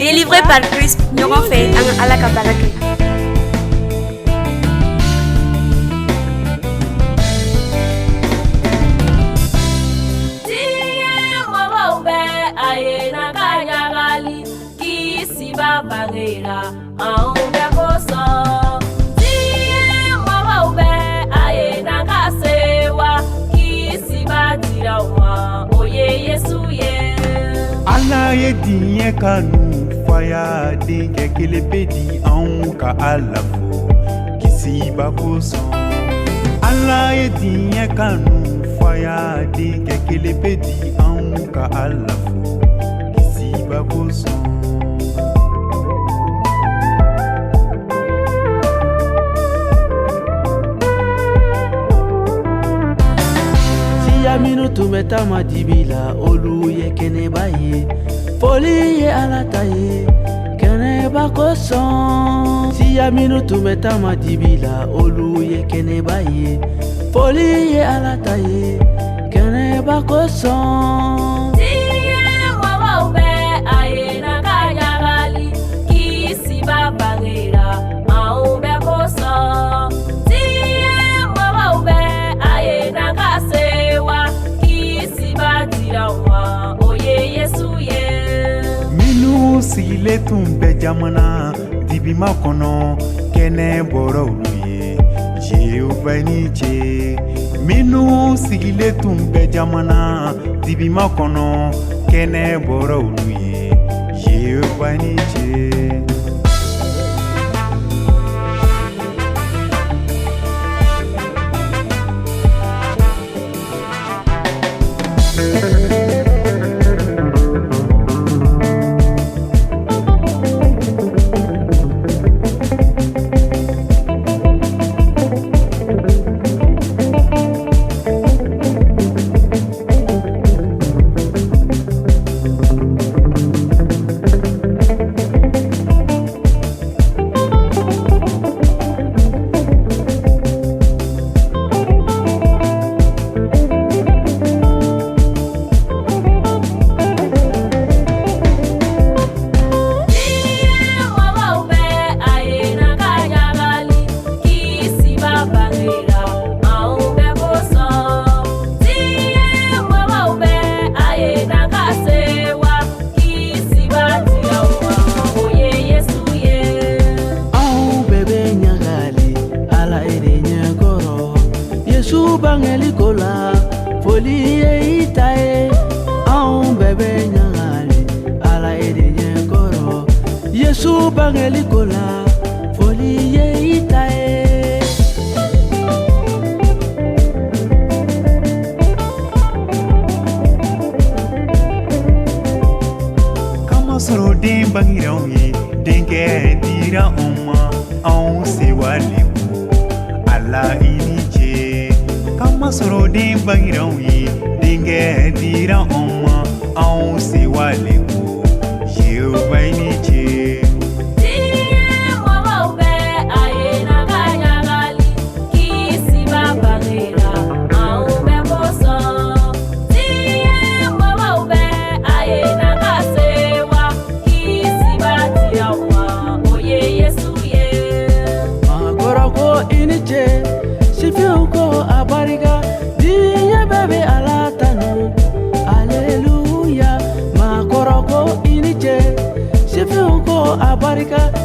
Il est livré par Chris Nyoronfe à la Kabarake. Ala ye diɲɛ kanu faya denkɛ kelen bɛ di anw ka Ala fo kisiba kosɔn. Ala ye diɲɛ kanu faya denkɛ kelen bɛ di anw ka Ala fo kisiba kosɔn. Minnu tun bɛ taama dibi la olu ye kɛnɛba ye, foli ye Ala ta ye kɛnɛba kosɔn. Siya minnu tun bɛ taama dibi la olu ye kɛnɛba ye, foli ye Ala ta ye kɛnɛba kosɔn. Sigilen tun bɛ jamana dibima kɔnɔ kɛnɛ bɔra olu ye Jehova ni ce. Minnu sigilen tun bɛ jamana dibima kɔnɔ kɛnɛ bɔra olu ye Jehova ni ce. Bangelikola foli ye ita ye, anw bɛɛ bɛ ɲagali Ala ye de ɲɛkɔrɔ. Yesu bangelikola foli ye ita ye. Kamasɔrɔ den bangira anw ye, denkɛ dira anw ma, anw sewalen ko Ala i ni ce. Kamasɔrɔ den bangira anw ye, denkɛ dira anw ma, anw sewalen ko Jehova i ni ce. Aleluya, makoroko iniche, sifu ko abarika.